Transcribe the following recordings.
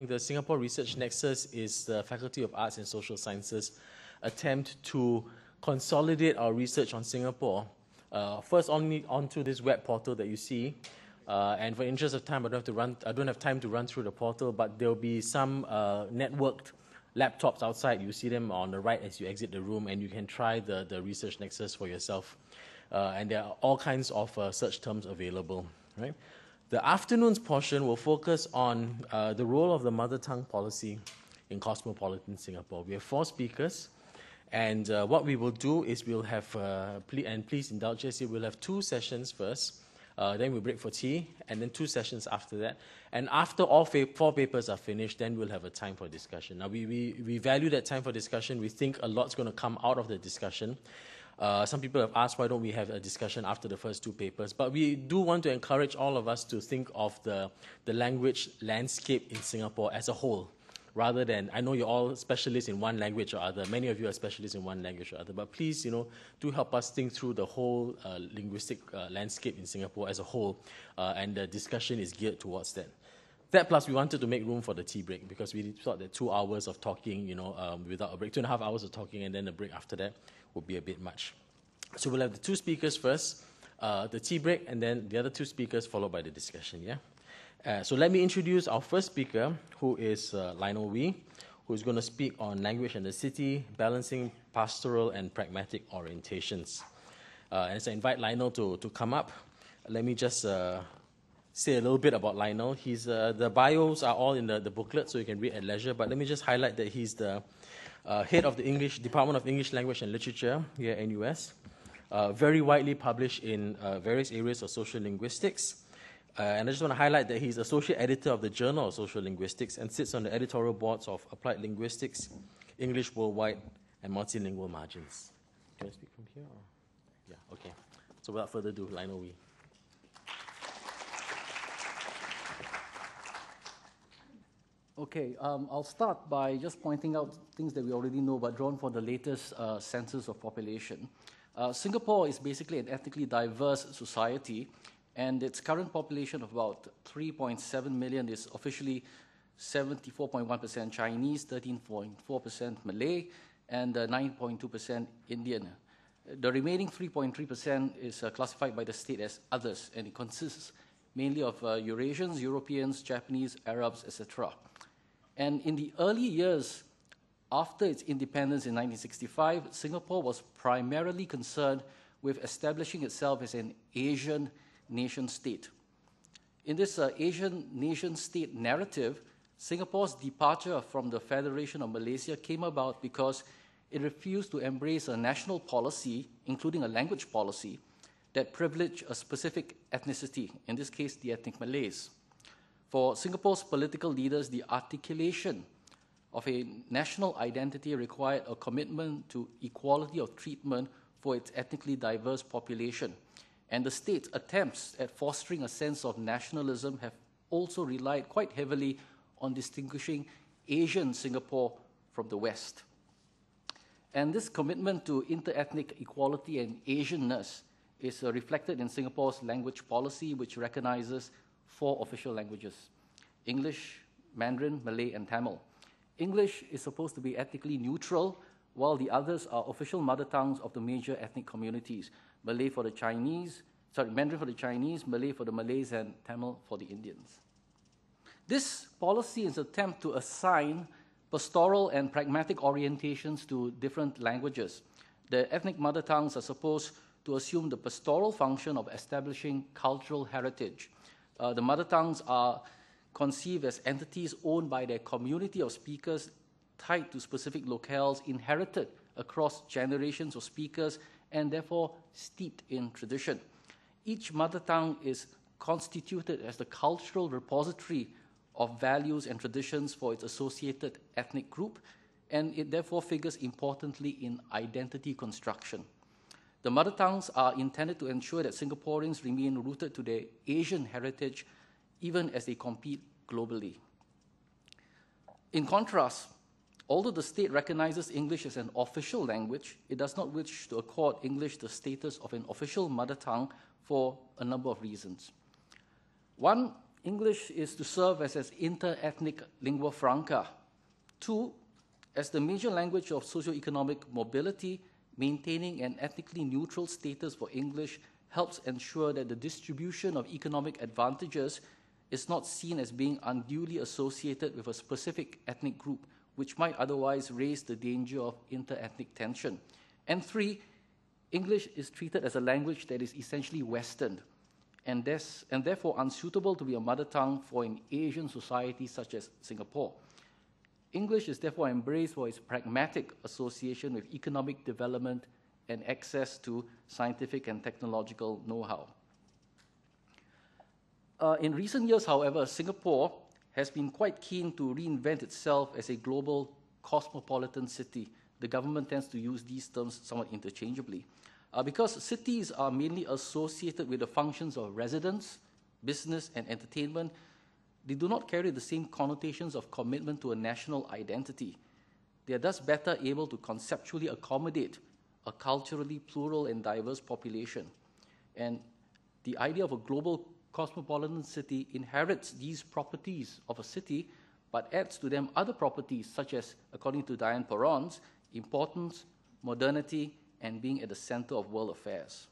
The Singapore Research Nexus is the Faculty of Arts and Social Sciences attempt to consolidate our research on Singapore. First, onto this web portal that you see. And for interest of time, I don't have time to run through the portal, but there will be some networked laptops outside. You see them on the right as you exit the room, and you can try the Research Nexus for yourself. And there are all kinds of search terms available, right? The afternoon's portion will focus on the role of the mother tongue policy in Cosmopolitan Singapore. We have 4 speakers, and what we will do is we'll have, and please indulge us here, we'll have 2 sessions first, then we'll break for tea, and then 2 sessions after that. And after all 4 papers are finished, then we'll have a time for discussion. Now, we value that time for discussion. We think a lot's going to come out of the discussion. Some people have asked why don't we have a discussion after the first 2 papers, but we do want to encourage all of us to think of the language landscape in Singapore as a whole, rather than, I know you're all specialists in one language or other, many of you are specialists in one language or other, but please, do help us think through the whole linguistic landscape in Singapore as a whole, and the discussion is geared towards that. That plus we wanted to make room for the tea break because we thought that 2 hours of talking, without a break, 2.5 hours of talking and then a break after that would be a bit much. So we'll have the 2 speakers first, the tea break, and then the other 2 speakers followed by the discussion, yeah? So let me introduce our first speaker, who is Lionel, who is going to speak on language and the city, balancing pastoral and pragmatic orientations. And as I invite Lionel to come up, let me just say a little bit about Lionel. He's the bios are all in the booklet, so you can read at leisure, but let me just highlight that he's the head of the Department of English Language and Literature here at NUS, very widely published in various areas of social linguistics. And I just want to highlight that he's associate editor of the Journal of Social Linguistics and sits on the editorial boards of Applied Linguistics, English Worldwide, and Multilingual Margins. Can I speak from here? Or? Yeah, okay. So without further ado, Lionel Wee. Okay, I'll start by just pointing out things that we already know, but drawn from the latest census of population. Singapore is basically an ethnically diverse society, and its current population of about 3.7 million is officially 74.1% Chinese, 13.4% Malay, and 9.2% Indian. The remaining 3.3% is classified by the state as others, and it consists mainly of Eurasians, Europeans, Japanese, Arabs, etc. And in the early years after its independence in 1965, Singapore was primarily concerned with establishing itself as an Asian nation-state. In this Asian nation-state narrative, Singapore's departure from the Federation of Malaysia came about because it refused to embrace a national policy, including a language policy, that privileged a specific ethnicity, in this case, the ethnic Malays. For Singapore's political leaders, the articulation of a national identity required a commitment to equality of treatment for its ethnically diverse population. And the state's attempts at fostering a sense of nationalism have also relied quite heavily on distinguishing Asian Singapore from the West. And this commitment to inter-ethnic equality and Asianness is reflected in Singapore's language policy, which recognizes 4 official languages: English, Mandarin, Malay, and Tamil. English is supposed to be ethnically neutral, while the others are official mother tongues of the major ethnic communities: Mandarin for the Chinese, Malay for the Malays, and Tamil for the Indians. This policy is an attempt to assign pastoral and pragmatic orientations to different languages. The ethnic mother tongues are supposed to assume the pastoral function of establishing cultural heritage. The mother tongues are conceived as entities owned by their community of speakers, tied to specific locales, inherited across generations of speakers, and therefore steeped in tradition. Each mother tongue is constituted as the cultural repository of values and traditions for its associated ethnic group, and it therefore figures importantly in identity construction. The mother tongues are intended to ensure that Singaporeans remain rooted to their Asian heritage even as they compete globally. In contrast, although the state recognizes English as an official language, it does not wish to accord English the status of an official mother tongue for a number of reasons. One, English is to serve as inter-ethnic lingua franca. 2, as the major language of socio-economic mobility, maintaining an ethnically neutral status for English helps ensure that the distribution of economic advantages is not seen as being unduly associated with a specific ethnic group, which might otherwise raise the danger of inter-ethnic tension. And 3, English is treated as a language that is essentially Western, and therefore unsuitable to be a mother tongue for an Asian society such as Singapore. English is therefore embraced for its pragmatic association with economic development and access to scientific and technological know-how. In recent years, however, Singapore has been quite keen to reinvent itself as a global cosmopolitan city. The government tends to use these terms somewhat interchangeably. Because cities are mainly associated with the functions of residence, business, and entertainment, they do not carry the same connotations of commitment to a national identity. They are thus better able to conceptually accommodate a culturally plural and diverse population. And the idea of a global cosmopolitan city inherits these properties of a city, but adds to them other properties such as, according to Diane Perron's, importance, modernity, and being at the center of world affairs.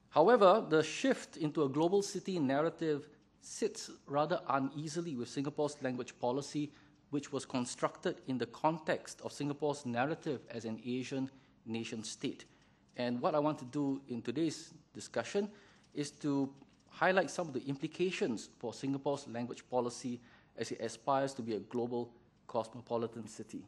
However, the shift into a global city narrative sits rather uneasily with Singapore's language policy, which was constructed in the context of Singapore's narrative as an Asian nation state. And what I want to do in today's discussion is to highlight some of the implications for Singapore's language policy as it aspires to be a global cosmopolitan city.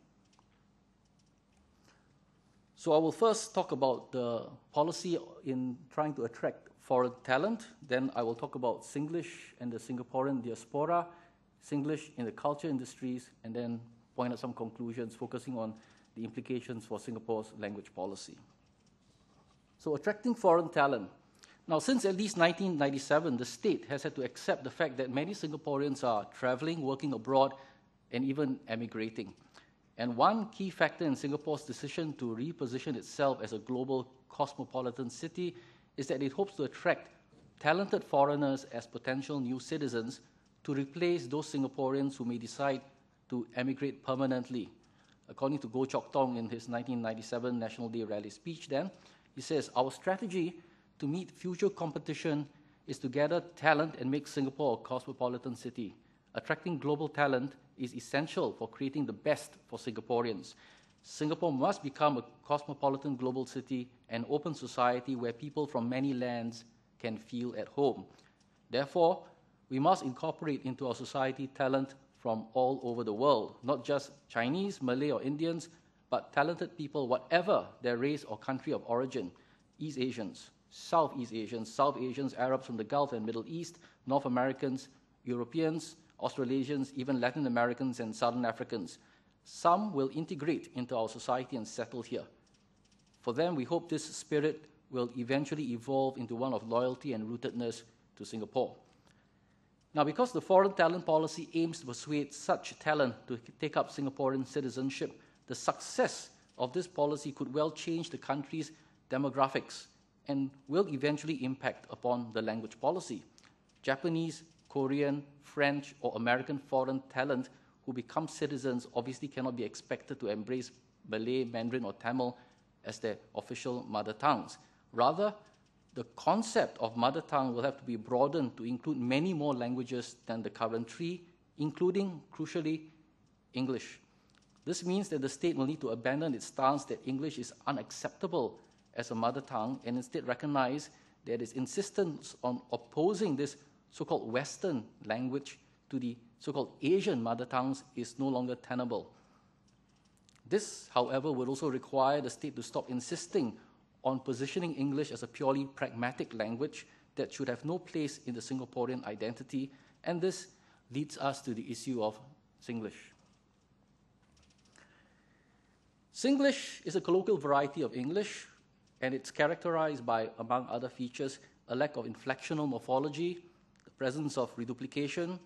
So I will first talk about the policy in trying to attract foreign talent. Then I will talk about Singlish and the Singaporean diaspora, Singlish in the culture industries, and then point out some conclusions focusing on the implications for Singapore's language policy. So attracting foreign talent. Now, since at least 1997, the state has had to accept the fact that many Singaporeans are traveling, working abroad, and even emigrating. And one key factor in Singapore's decision to reposition itself as a global cosmopolitan city is that it hopes to attract talented foreigners as potential new citizens to replace those Singaporeans who may decide to emigrate permanently. According to Goh Chok Tong in his 1997 National Day rally speech then, he says, "Our strategy to meet future competition is to gather talent and make Singapore a cosmopolitan city. Attracting global talent is essential for creating the best for Singaporeans. Singapore must become a cosmopolitan global city, an open society where people from many lands can feel at home. Therefore, we must incorporate into our society talent from all over the world, not just Chinese, Malay, or Indians, but talented people, whatever their race or country of origin, East Asians, Southeast Asians, South Asians, Arabs from the Gulf and Middle East, North Americans, Europeans, Australasians, even Latin Americans and Southern Africans. Some will integrate into our society and settle here. For them, we hope this spirit will eventually evolve into one of loyalty and rootedness to Singapore." Now, because the foreign talent policy aims to persuade such talent to take up Singaporean citizenship, the success of this policy could well change the country's demographics and will eventually impact upon the language policy. Japanese, Korean, French, or American foreign talent who become citizens obviously cannot be expected to embrace Malay, Mandarin, or Tamil as their official mother tongues. Rather, the concept of mother tongue will have to be broadened to include many more languages than the current 3, including, crucially, English. This means that the state will need to abandon its stance that English is unacceptable as a mother tongue and instead recognize that its insistence on opposing this so-called Western language to the so-called Asian mother tongues is no longer tenable. This, however, would also require the state to stop insisting on positioning English as a purely pragmatic language that should have no place in the Singaporean identity, and this leads us to the issue of Singlish. Singlish is a colloquial variety of English, and it's characterized by, among other features, a lack of inflectional morphology, the presence of reduplication,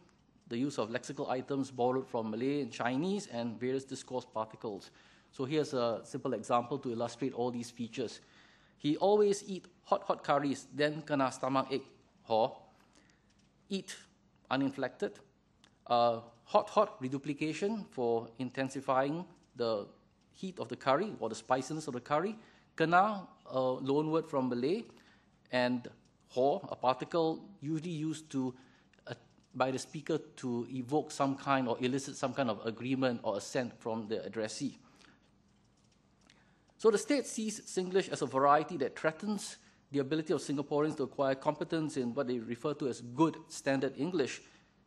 the use of lexical items borrowed from Malay and Chinese, and various discourse particles. So here's a simple example to illustrate all these features. "He always eat hot curries, then kena stomach ache. Hor. Eat, uninflected. Hot reduplication for intensifying the heat of the curry or the spiciness of the curry. Kena, a loan word from Malay. And Hor, a particle usually used to by the speaker to evoke some kind or elicit some kind of agreement or assent from the addressee. So the state sees Singlish as a variety that threatens the ability of Singaporeans to acquire competence in what they refer to as good standard English,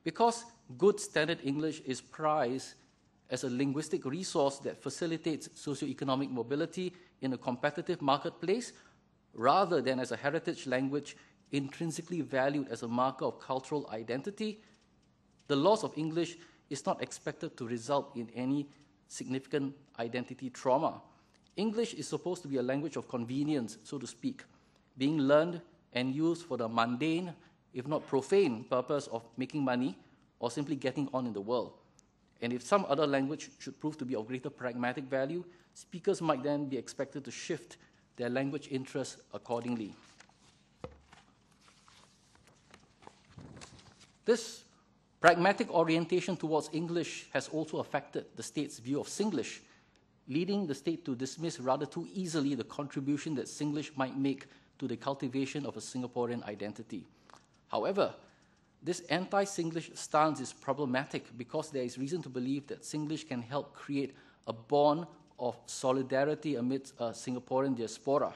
because good standard English is prized as a linguistic resource that facilitates socioeconomic mobility in a competitive marketplace, rather than as a heritage language intrinsically valued as a marker of cultural identity. The loss of English is not expected to result in any significant identity trauma. English is supposed to be a language of convenience, so to speak, being learned and used for the mundane, if not profane, purpose of making money or simply getting on in the world. And if some other language should prove to be of greater pragmatic value, speakers might then be expected to shift their language interests accordingly. This pragmatic orientation towards English has also affected the state's view of Singlish, leading the state to dismiss rather too easily the contribution that Singlish might make to the cultivation of a Singaporean identity. However, this anti-Singlish stance is problematic because there is reason to believe that Singlish can help create a bond of solidarity amidst a Singaporean diaspora.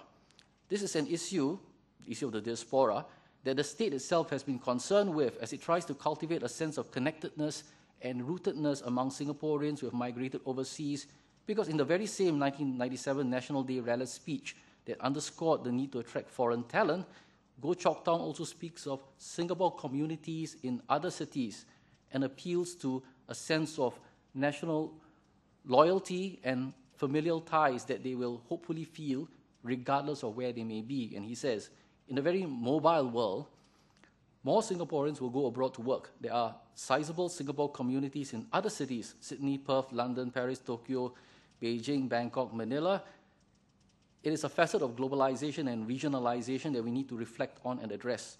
This is an issue, the issue of the diaspora, that the state itself has been concerned with as it tries to cultivate a sense of connectedness and rootedness among Singaporeans who have migrated overseas, because in the very same 1997 National Day rally speech that underscored the need to attract foreign talent, Go Chok Tong also speaks of Singapore communities in other cities and appeals to a sense of national loyalty and familial ties that they will hopefully feel regardless of where they may be. And he says, in a very mobile world, more Singaporeans will go abroad to work. There are sizable Singapore communities in other cities, Sydney, Perth, London, Paris, Tokyo, Beijing, Bangkok, Manila. It is a facet of globalization and regionalization that we need to reflect on and address.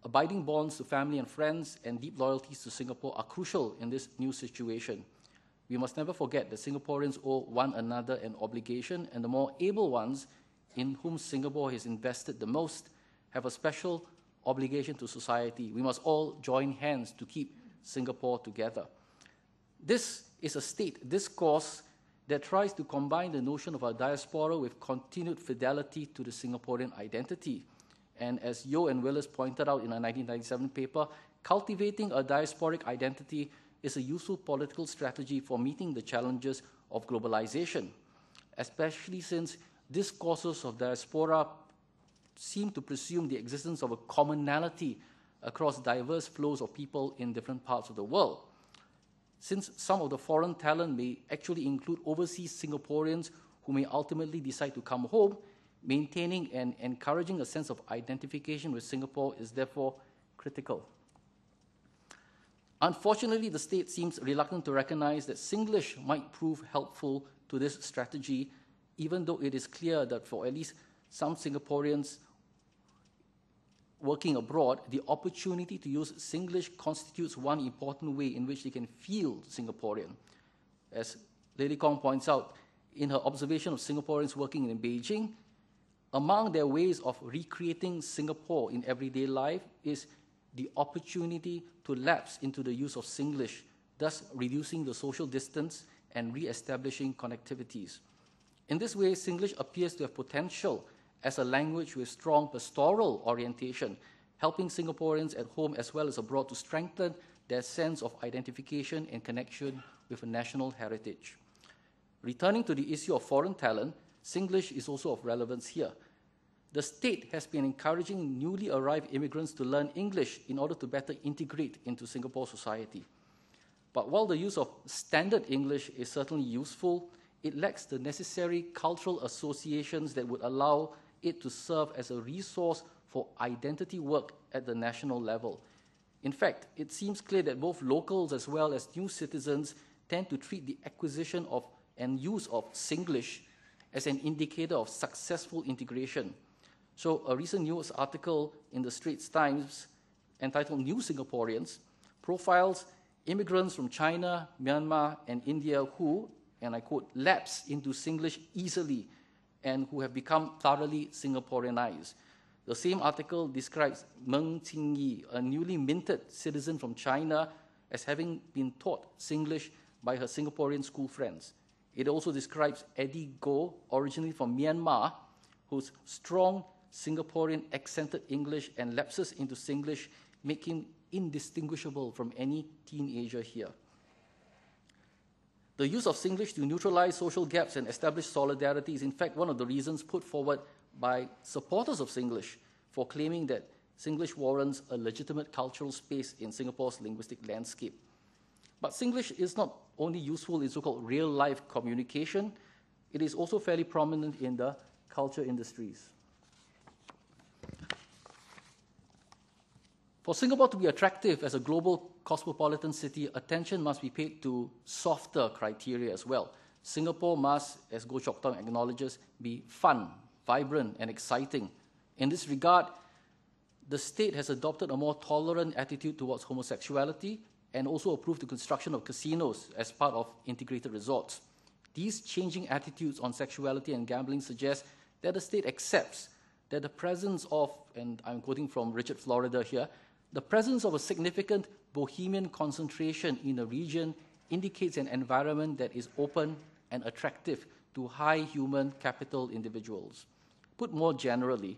Abiding bonds to family and friends and deep loyalties to Singapore are crucial in this new situation. We must never forget that Singaporeans owe one another an obligation, and the more able ones in whom Singapore has invested the most have a special obligation to society. We must all join hands to keep Singapore together. This is a state discourse that tries to combine the notion of a diaspora with continued fidelity to the Singaporean identity. And as Yeo and Willis pointed out in a 1997 paper, cultivating a diasporic identity is a useful political strategy for meeting the challenges of globalization, especially since discourses of diaspora seem to presume the existence of a commonality across diverse flows of people in different parts of the world. Since some of the foreign talent may actually include overseas Singaporeans who may ultimately decide to come home, maintaining and encouraging a sense of identification with Singapore is therefore critical. Unfortunately, the state seems reluctant to recognize that Singlish might prove helpful to this strategy, even though it is clear that for at least some Singaporeans working abroad, the opportunity to use Singlish constitutes one important way in which they can feel Singaporean. As Lady Kong points out, in her observation of Singaporeans working in Beijing, among their ways of recreating Singapore in everyday life is the opportunity to lapse into the use of Singlish, thus reducing the social distance and re-establishing connectivities. In this way, Singlish appears to have potential as a language with strong pastoral orientation, helping Singaporeans at home as well as abroad to strengthen their sense of identification and connection with a national heritage. Returning to the issue of foreign talent, Singlish is also of relevance here. The state has been encouraging newly arrived immigrants to learn English in order to better integrate into Singapore society. But while the use of standard English is certainly useful, it lacks the necessary cultural associations that would allow it to serve as a resource for identity work at the national level. In fact, it seems clear that both locals as well as new citizens tend to treat the acquisition of and use of Singlish as an indicator of successful integration. So a recent news article in the Straits Times entitled New Singaporeans, profiles immigrants from China, Myanmar, and India who, and I quote, lapse into Singlish easily and who have become thoroughly Singaporeanized. The same article describes Meng Qingyi, a newly minted citizen from China, as having been taught Singlish by her Singaporean school friends. It also describes Eddie Goh, originally from Myanmar, whose strong Singaporean accented English and lapses into Singlish make him indistinguishable from any teenager here. The use of Singlish to neutralize social gaps and establish solidarity is in fact one of the reasons put forward by supporters of Singlish for claiming that Singlish warrants a legitimate cultural space in Singapore's linguistic landscape. But Singlish is not only useful in so-called real-life communication, it is also fairly prominent in the culture industries. For Singapore to be attractive as a global cosmopolitan city, attention must be paid to softer criteria as well. Singapore must, as Goh Chok Tong acknowledges, be fun, vibrant, and exciting. In this regard, the state has adopted a more tolerant attitude towards homosexuality and also approved the construction of casinos as part of integrated resorts. These changing attitudes on sexuality and gambling suggest that the state accepts that the presence of, and I'm quoting from Richard Florida here, the presence of a significant bohemian concentration in a region indicates an environment that is open and attractive to high human capital individuals. Put more generally,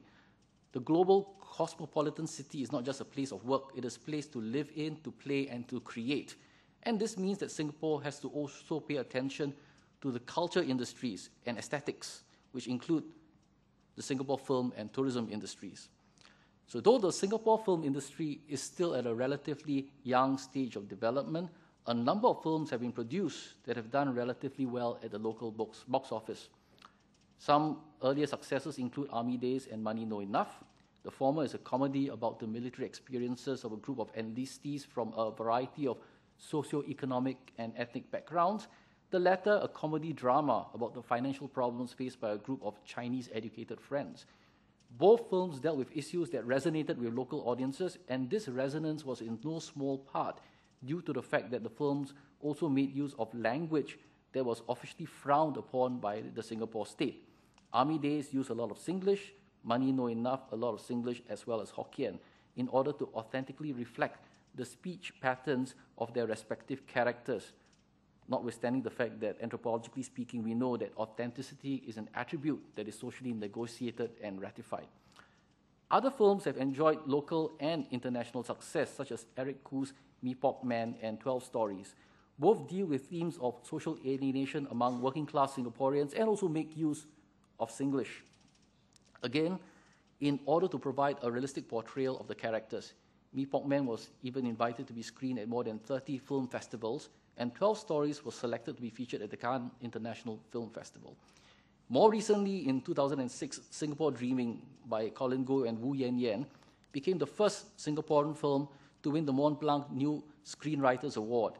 the global cosmopolitan city is not just a place of work, it is a place to live in, to play, and to create. And this means that Singapore has to also pay attention to the culture industries and aesthetics, which include the Singapore film and tourism industries. So though the Singapore film industry is still at a relatively young stage of development, a number of films have been produced that have done relatively well at the local box office. Some earlier successes include Army Days and Money No Enough. The former is a comedy about the military experiences of a group of enlistees from a variety of socio-economic and ethnic backgrounds. The latter, a comedy drama about the financial problems faced by a group of Chinese-educated friends. Both films dealt with issues that resonated with local audiences, and this resonance was in no small part due to the fact that the films also made use of language that was officially frowned upon by the Singapore state. Army Days used a lot of Singlish, Money No Enough, a lot of Singlish as well as Hokkien, in order to authentically reflect the speech patterns of their respective characters, notwithstanding the fact that, anthropologically speaking, we know that authenticity is an attribute that is socially negotiated and ratified. Other films have enjoyed local and international success, such as Eric Khoo's Mee Pok Man and 12 Stories. Both deal with themes of social alienation among working-class Singaporeans and also make use of Singlish. Again, in order to provide a realistic portrayal of the characters, Mee Pok Man was even invited to be screened at more than 30 film festivals, and 12 Stories was selected to be featured at the Cannes International Film Festival. More recently, in 2006, Singapore Dreaming by Colin Goh and Wu Yan Yan became the first Singaporean film to win the Mont Blanc New Screenwriters Award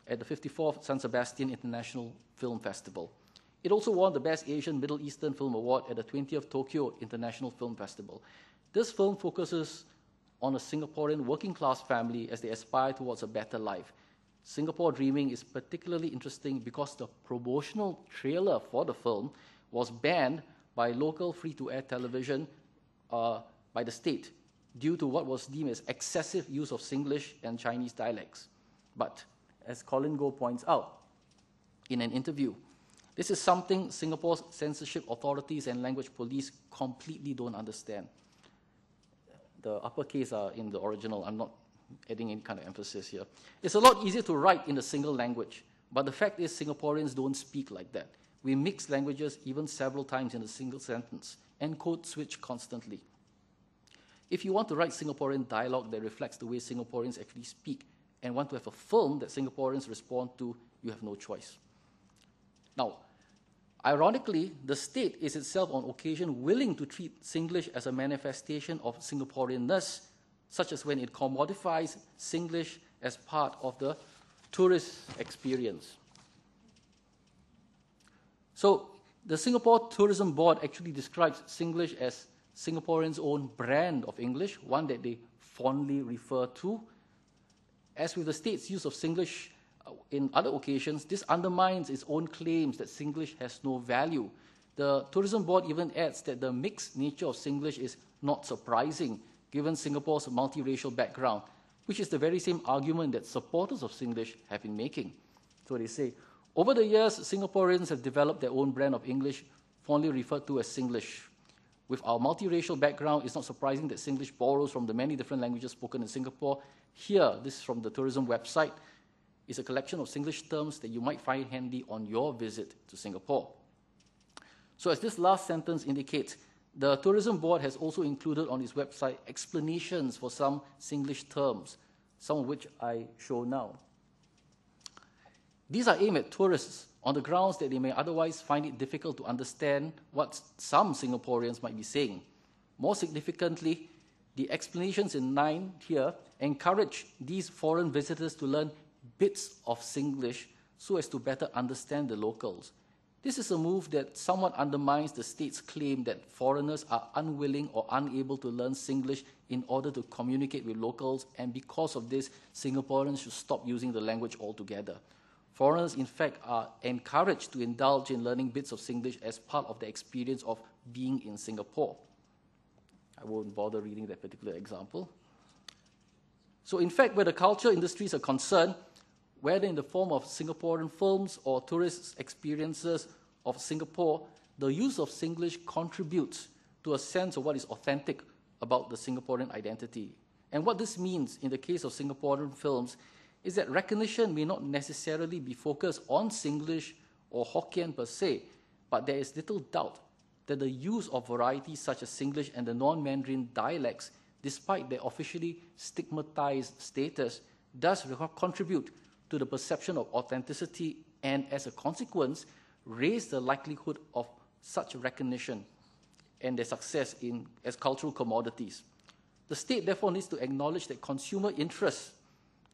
at the 54th San Sebastian International Film Festival. It also won the Best Asian Middle Eastern Film Award at the 20th Tokyo International Film Festival. This film focuses on a Singaporean working-class family as they aspire towards a better life. Singapore Dreaming is particularly interesting because the promotional trailer for the film was banned by local free-to-air television by the state due to what was deemed as excessive use of Singlish and Chinese dialects. But, as Colin Goh points out in an interview, this is something Singapore's censorship authorities and language police completely don't understand. The uppercase are in the original. I'm not adding any kind of emphasis here. It's a lot easier to write in a single language, but the fact is Singaporeans don't speak like that. We mix languages even several times in a single sentence and code switch constantly. If you want to write Singaporean dialogue that reflects the way Singaporeans actually speak and want to have a film that Singaporeans respond to, you have no choice. Now, ironically, the state is itself on occasion willing to treat Singlish as a manifestation of Singaporeanness, such as when it commodifies Singlish as part of the tourist experience. So, the Singapore Tourism Board actually describes Singlish as Singaporeans' own brand of English, one that they fondly refer to. As with the state's use of Singlish in other occasions, this undermines its own claims that Singlish has no value. The Tourism Board even adds that the mixed nature of Singlish is not surprising, given Singapore's multiracial background, which is the very same argument that supporters of Singlish have been making. So they say, over the years, Singaporeans have developed their own brand of English, fondly referred to as Singlish. With our multiracial background, it's not surprising that Singlish borrows from the many different languages spoken in Singapore. Here, this is from the tourism website, is a collection of Singlish terms that you might find handy on your visit to Singapore. So as this last sentence indicates, the Tourism Board has also included on its website explanations for some Singlish terms, some of which I show now. These are aimed at tourists on the grounds that they may otherwise find it difficult to understand what some Singaporeans might be saying. More significantly, the explanations in 9 here encourage these foreign visitors to learn bits of Singlish so as to better understand the locals. This is a move that somewhat undermines the state's claim that foreigners are unwilling or unable to learn Singlish in order to communicate with locals, and because of this, Singaporeans should stop using the language altogether. Foreigners, in fact, are encouraged to indulge in learning bits of Singlish as part of the experience of being in Singapore. I won't bother reading that particular example. So in fact, where the culture industries are concerned, whether in the form of Singaporean films or tourist experiences of Singapore, the use of Singlish contributes to a sense of what is authentic about the Singaporean identity. And what this means in the case of Singaporean films is that recognition may not necessarily be focused on Singlish or Hokkien per se, but there is little doubt that the use of varieties such as Singlish and the non-Mandarin dialects, despite their officially stigmatized status, does contribute to the perception of authenticity and, as a consequence, raise the likelihood of such recognition and their success as cultural commodities. The state therefore needs to acknowledge that consumer interest,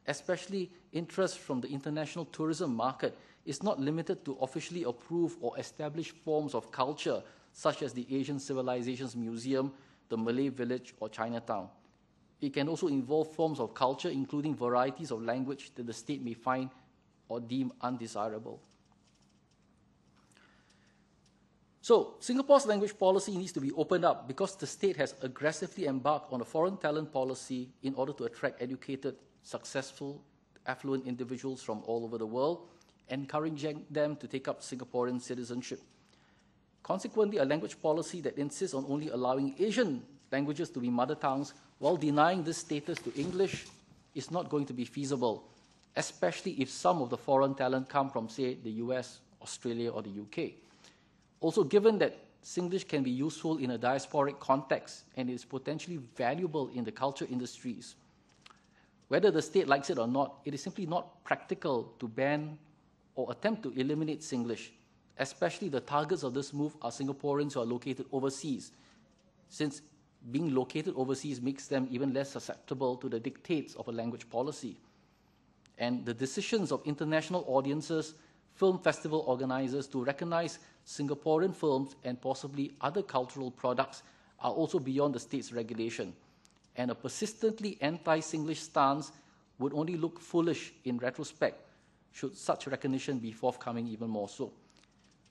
especially interest from the international tourism market, is not limited to officially approved or established forms of culture, such as the Asian Civilizations Museum, the Malay Village, or Chinatown. It can also involve forms of culture, including varieties of language that the state may find or deem undesirable. So, Singapore's language policy needs to be opened up because the state has aggressively embarked on a foreign talent policy in order to attract educated, successful, affluent individuals from all over the world, encouraging them to take up Singaporean citizenship. Consequently, a language policy that insists on only allowing Asian languages to be mother tongues while denying this status to English is not going to be feasible, especially if some of the foreign talent come from, say, the US, Australia, or the UK. Also, given that Singlish can be useful in a diasporic context and is potentially valuable in the culture industries, whether the state likes it or not, it is simply not practical to ban or attempt to eliminate Singlish, especially the targets of this move are Singaporeans who are located overseas, since being located overseas makes them even less susceptible to the dictates of a language policy. And the decisions of international audiences, film festival organizers to recognize Singaporean films and possibly other cultural products are also beyond the state's regulation. And a persistently anti-Singlish stance would only look foolish in retrospect should such recognition be forthcoming even more so.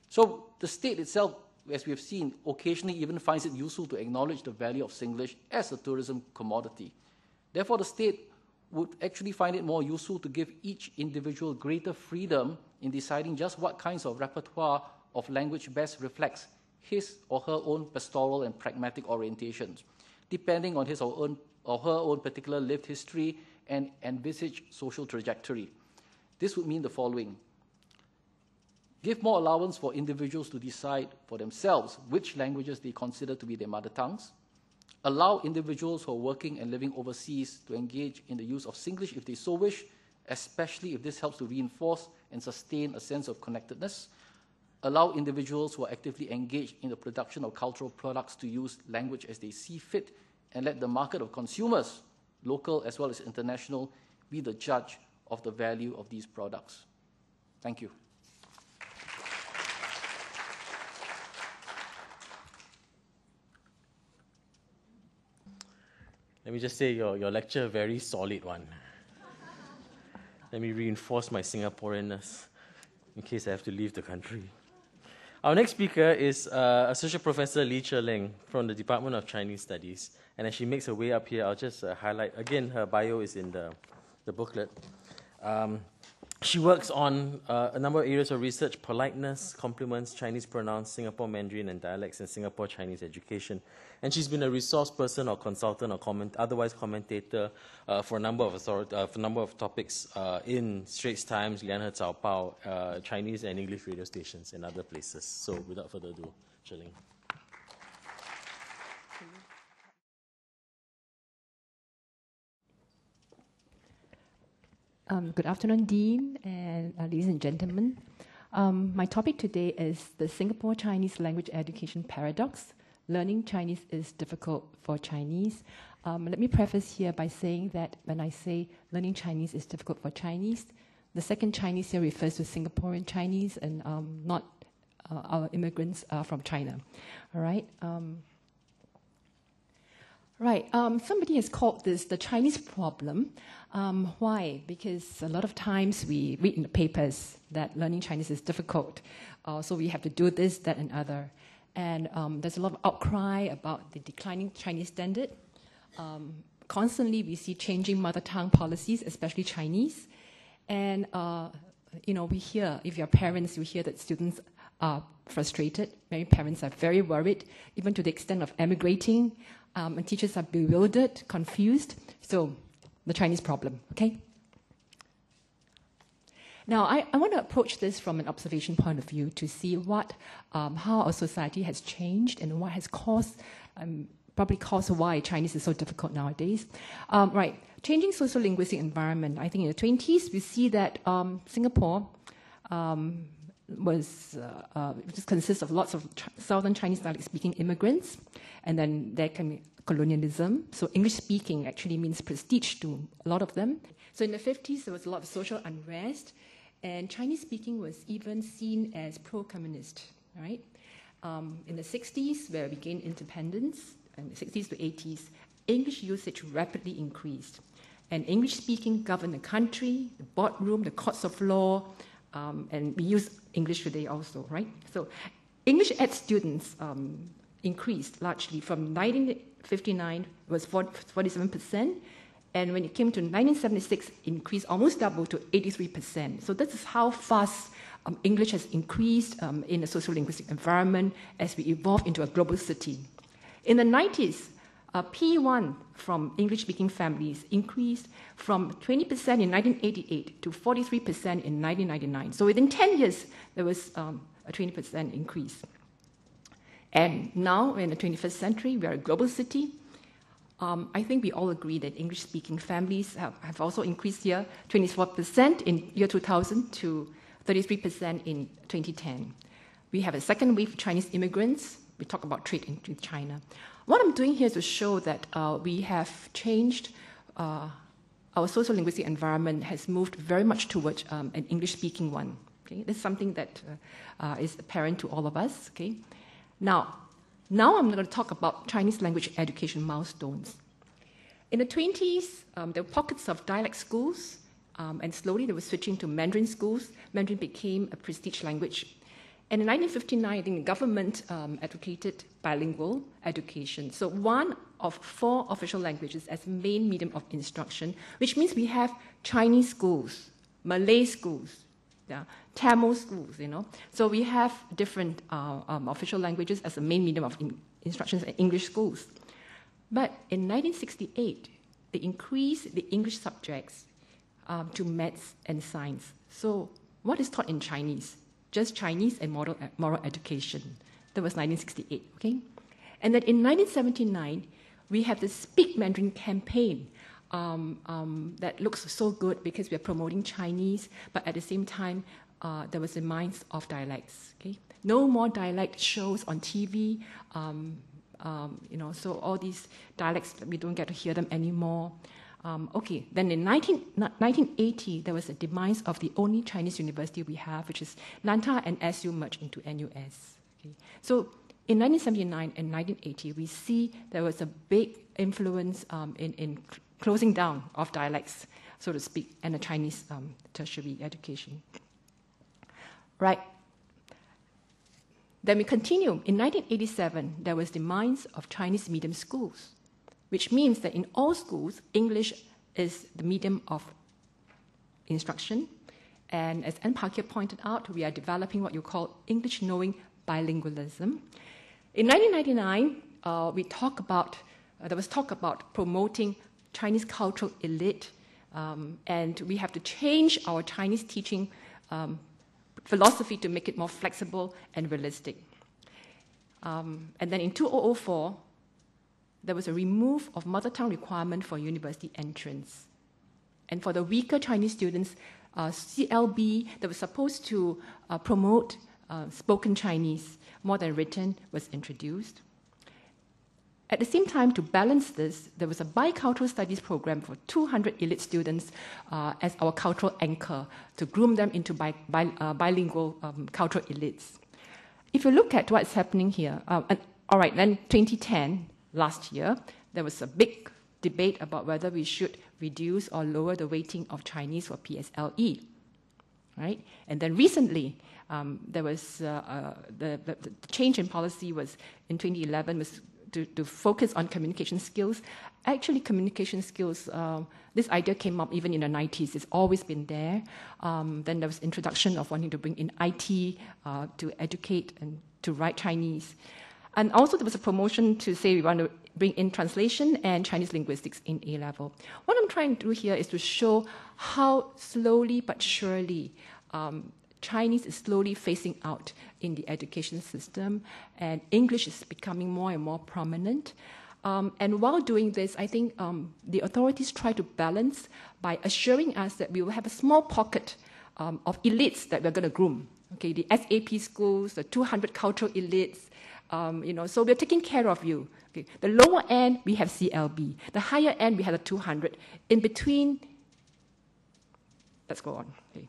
So the state itself, as we have seen, occasionally even finds it useful to acknowledge the value of Singlish as a tourism commodity. Therefore, the state would actually find it more useful to give each individual greater freedom in deciding just what kinds of repertoire of language best reflects his or her own pastoral and pragmatic orientations, depending on his or her own particular lived history and envisaged social trajectory. This would mean the following. Give more allowance for individuals to decide for themselves which languages they consider to be their mother tongues. Allow individuals who are working and living overseas to engage in the use of Singlish if they so wish, especially if this helps to reinforce and sustain a sense of connectedness. Allow individuals who are actively engaged in the production of cultural products to use language as they see fit, and let the market of consumers, local as well as international, be the judge of the value of these products. Thank you. Let Let me just say your lecture, very solid one. Let me reinforce my Singaporeanness in case I have to leave the country. Our next speaker is Associate Professor Leng from the Department of Chinese Studies. And as she makes her way up here, I'll just highlight, again, her bio is in the booklet. She works on a number of areas of research: politeness, compliments, Chinese pronouns, Singapore Mandarin and dialects, and Singapore Chinese education. And she's been a resource person or consultant or otherwise commentator for a number of topics in Straits Times, Lianhe Cao Bao, Chinese and English radio stations, and other places. So without further ado, Ling. Good afternoon, Dean and ladies and gentlemen. My topic today is the Singapore Chinese language education paradox. Learning Chinese is difficult for Chinese. Let me preface here by saying that when I say learning Chinese is difficult for Chinese, the second Chinese here refers to Singaporean Chinese and not our immigrants from China. All right. Somebody has called this the Chinese problem. Why? Because a lot of times we read in the papers that learning Chinese is difficult, so we have to do this, that, and other. And there's a lot of outcry about the declining Chinese standard. Constantly we see changing mother tongue policies, especially Chinese. And we hear, if you're parents, you hear that students are frustrated. Many parents are very worried, even to the extent of emigrating. And teachers are bewildered, confused. So, the Chinese problem, okay? Now, I want to approach this from an observation point of view to see how our society has changed and what has probably caused why Chinese is so difficult nowadays. Changing social linguistic environment. I think in the 20s, we see that Singapore just consists of lots of Southern Chinese dialect-speaking immigrants, and then there can be colonialism. So English speaking actually means prestige to a lot of them. So in the 50s, there was a lot of social unrest, and Chinese speaking was even seen as pro-communist, right? In the 60s, where we gained independence, in the 60s to 80s, English usage rapidly increased. And English speaking governed the country, the boardroom, the courts of law, and we use English today also, right? So English ed students increased largely from 1959 was 47%, and when it came to 1976, it increased almost double to 83%. So this is how fast English has increased in a social-linguistic environment as we evolve into a global city. In the 90s, P1 from English-speaking families increased from 20% in 1988 to 43% in 1999. So within 10 years, there was a 20% increase. And now, in the 21st century, we are a global city. I think we all agree that English-speaking families have also increased here, 24% in year 2000 to 33% in 2010. We have a second wave of Chinese immigrants. We talk about trade into China. What I'm doing here is to show that we have changed, our social linguistic environment has moved very much towards an English-speaking one. Okay? This is something that is apparent to all of us. Okay? Now I'm going to talk about Chinese language education milestones. In the 20s, there were pockets of dialect schools, and slowly they were switching to Mandarin schools. Mandarin became a prestige language. And in 1959, I think the government advocated bilingual education. So one of 4 official languages as main medium of instruction, which means we have Chinese schools, Malay schools, Tamil schools, So we have different official languages as a main medium of instruction in English schools. But in 1968, they increased the English subjects to maths and science. So what is taught in Chinese? Just Chinese and moral education. That was 1968, okay? And then in 1979, we have the Speak Mandarin campaign that looks so good because we are promoting Chinese, but at the same time, there was a minds of dialects, okay? No more dialect shows on TV, so all these dialects, we don't get to hear them anymore. Then in 1980, there was a demise of the only Chinese university we have, which is Nantha and SU merged into NUS. Okay? So in 1979 and 1980, we see there was a big influence in closing down of dialects, so to speak, and the Chinese tertiary education. Right. Then we continue. In 1987, there was demise of Chinese medium schools, which means that in all schools, English is the medium of instruction. And as Anne Parker pointed out, we are developing what you call English-knowing bilingualism. In 1999, there was talk about promoting Chinese cultural elite, and we have to change our Chinese teaching philosophy to make it more flexible and realistic. And then in 2004, there was a remove of mother tongue requirement for university entrance. And for the weaker Chinese students, CLB that was supposed to promote spoken Chinese more than written was introduced. At the same time, to balance this, there was a bicultural studies program for 200 elite students as our cultural anchor to groom them into bilingual cultural elites. If you look at what's happening here, all right, then 2010, last year, there was a big debate about whether we should reduce or lower the weighting of Chinese for PSLE, right? And then recently, there was the change in policy was in 2011 was to focus on communication skills. Actually, communication skills, this idea came up even in the 90s. It's always been there. Then there was introduction of wanting to bring in IT to educate and to write Chinese. And also there was a promotion to say we want to bring in translation and Chinese linguistics in A-level. What I'm trying to do here is to show how slowly but surely Chinese is slowly phasing out in the education system, and English is becoming more and more prominent. And while doing this, I think the authorities try to balance by assuring us that we will have a small pocket of elites that we're going to groom. Okay, the SAP schools, the 200 cultural elites, so we're taking care of you. Okay. The lower end, we have CLB. The higher end, we have the 200. In between, let's go on. Okay.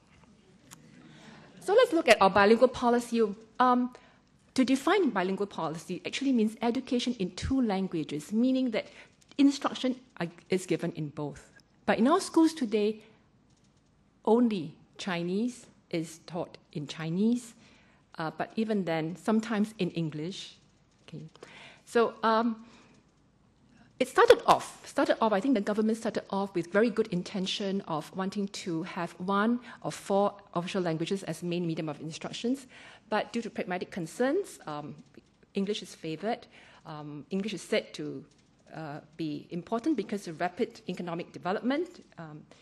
So let's look at our bilingual policy. To define bilingual policy actually means education in two languages, meaning that instruction is given in both. But in our schools today, only Chinese is taught in Chinese, but even then, sometimes in English. Okay. So it started off, I think the government started off with very good intention of wanting to have one of 4 official languages as main medium of instructions. But due to pragmatic concerns, English is favored. English is said to be important because of rapid economic development,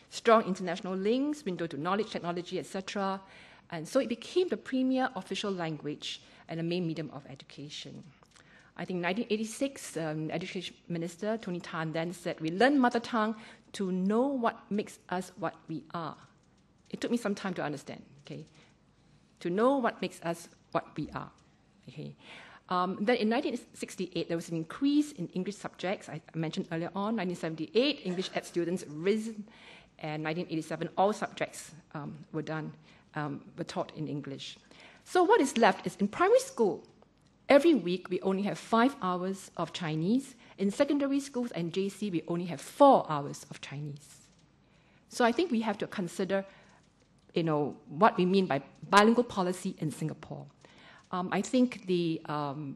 strong international links, window to knowledge, technology, etc. And so it became the premier official language and the main medium of education. I think in 1986, Education Minister Tony Tan then said, we learn mother tongue to know what makes us what we are. It took me some time to understand, okay? To know what makes us what we are, okay? Then in 1968, there was an increase in English subjects. I mentioned earlier on, 1978, English ed students risen, and 1987, all subjects were taught in English. So what is left is in primary school, every week, we only have 5 hours of Chinese. In secondary schools and JC, we only have 4 hours of Chinese. So I think we have to consider, what we mean by bilingual policy in Singapore. I think the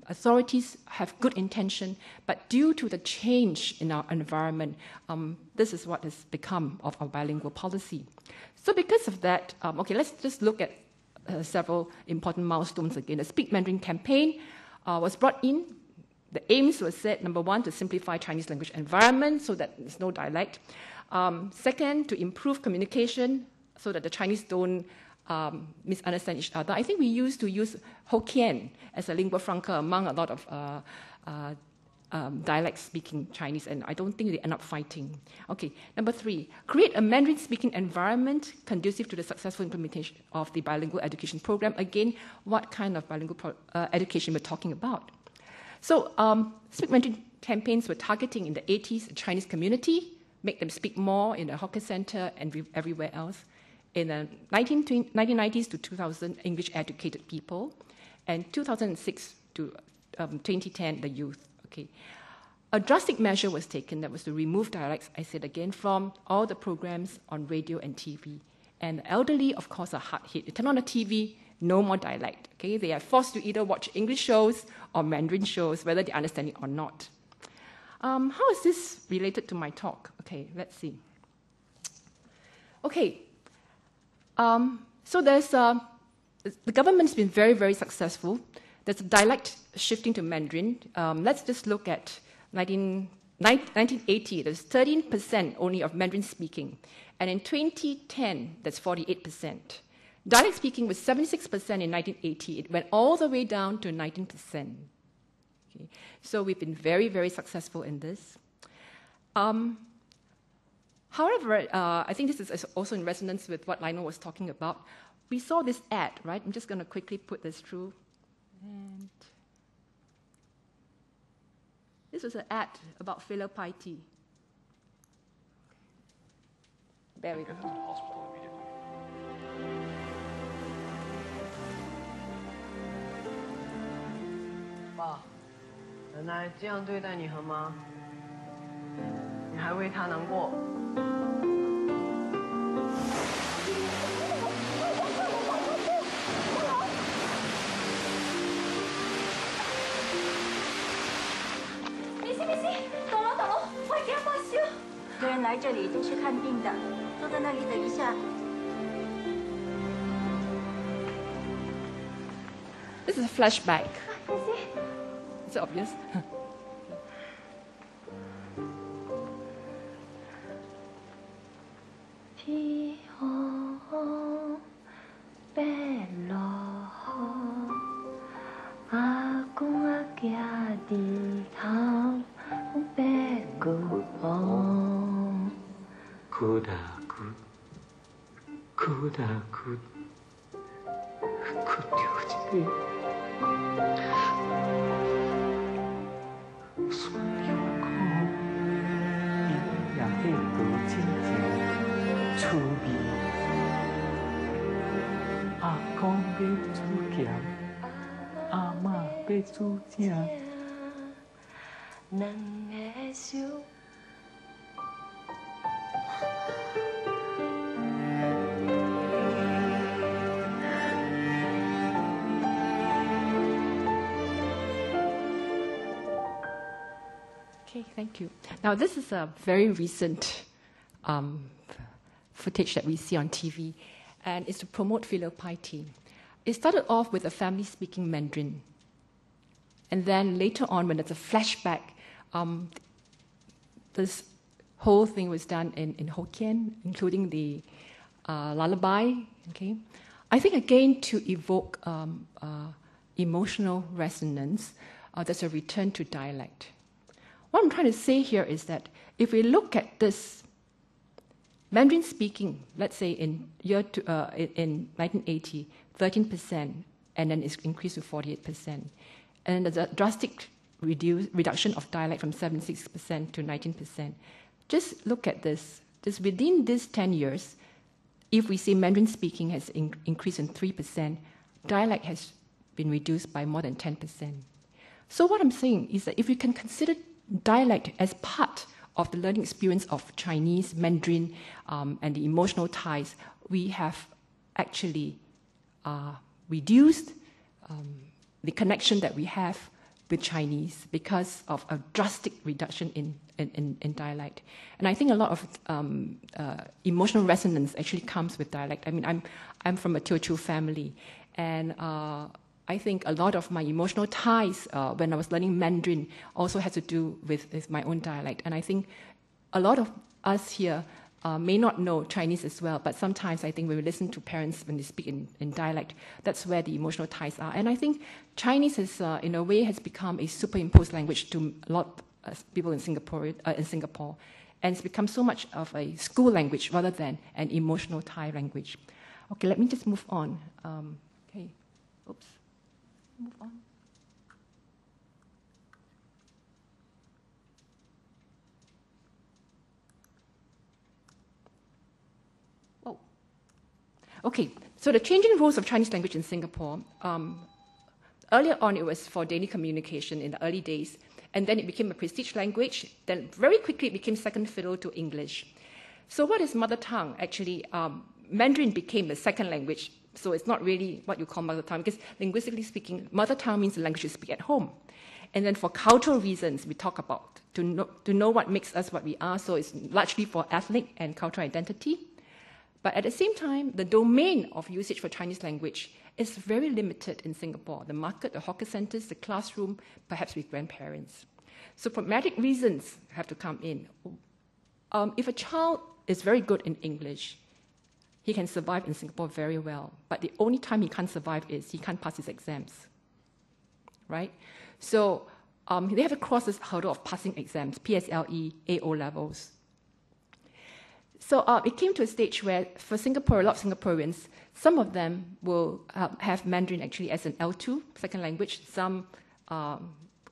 authorities have good intention, but due to the change in our environment, this is what has become of our bilingual policy. So because of that, let's just look at several important milestones again. The Speak Mandarin campaign was brought in. The aims were set, number 1, to simplify Chinese language environment so that there's no dialect. Second, to improve communication so that the Chinese don't misunderstand each other. I think we used to use Hokkien as a lingua franca among a lot of dialect-speaking Chinese, and I don't think they end up fighting. Okay, number 3, create a Mandarin-speaking environment conducive to the successful implementation of the bilingual education program. Again, what kind of bilingual education we're talking about? So, Speak Mandarin campaigns were targeting in the 80s the Chinese community, make them speak more in the hawker center and everywhere else. In the 1990s to 2000, English-educated people, and 2006 to 2010, the youth. Okay. A drastic measure was taken, that was to remove dialects, I said again, from all the programs on radio and TV. And the elderly, of course, are hard hit. You turn on the TV, no more dialect. Okay? They are forced to either watch English shows or Mandarin shows, whether they understand it or not. How is this related to my talk? Okay, let's see. Okay, so there's the government's been very, very successful. There's a dialect shifting to Mandarin. Let's just look at 1980. There's 13% only of Mandarin speaking, and in 2010, that's 48%. Dialect speaking was 76% in 1980. It went all the way down to 19%. Okay. So we've been very, very successful in this. However, I think this is also in resonance with what Lionel was talking about. We saw this ad, right? I'm just going to quickly put this through. And this was an ad about filial piety. Bear with me. Ba, 奶奶这样对待你很吗？你还为他难过？别人来这里都是看病的，坐在那里等一下。This is a flashback. It's obvious. Okay, thank you. Now, this is a very recent footage that we see on TV, and it's to promote filial piety. It started off with a family speaking Mandarin. And then later on, when there's a flashback, this whole thing was done in Hokkien, including the lullaby. Okay, I think, again, to evoke emotional resonance, there's a return to dialect. What I'm trying to say here is that if we look at this Mandarin speaking, let's say in 1980, 13%, and then it's increased to 48%. And there's a drastic reduction of dialect from 76% to 19%. Just look at this. Just within these 10 years, if we say Mandarin speaking has increased in 3%, dialect has been reduced by more than 10%. So what I'm saying is that if we can consider dialect as part of the learning experience of Chinese, Mandarin, and the emotional ties, we have actually reduced the connection that we have with Chinese because of a drastic reduction in dialect. And I think a lot of emotional resonance actually comes with dialect. I mean, I'm from a Teochew family, and I think a lot of my emotional ties when I was learning Mandarin also had to do with my own dialect. And I think a lot of us here may not know Chinese as well, but sometimes I think when we listen to parents when they speak in dialect, that's where the emotional ties are. And I think Chinese has, in a way, has become a superimposed language to a lot of people in Singapore, and it's become so much of a school language rather than an emotional tie language. Okay, let me just move on. Okay, oops. Move on. Oh. Okay, so the changing roles of Chinese language in Singapore. Earlier on, it was for daily communication in the early days, and then it became a prestige language. Then very quickly, it became second fiddle to English. So what is mother tongue? Actually, Mandarin became the second language, so it's not really what you call mother tongue, because linguistically speaking, mother tongue means the language you speak at home. And then for cultural reasons, we talk about to know what makes us what we are, so it's largely for ethnic and cultural identity. But at the same time, the domain of usage for Chinese language is very limited in Singapore. The market, the hawker centers, the classroom, perhaps with grandparents. So pragmatic reasons have to come in. If a child is very good in English, he can survive in Singapore very well. But the only time he can't survive is he can't pass his exams, right? So they have to cross this hurdle of passing exams, PSLE, AO levels. So it came to a stage where, for Singapore, a lot of Singaporeans, some of them will have Mandarin actually as an L2, second language. Some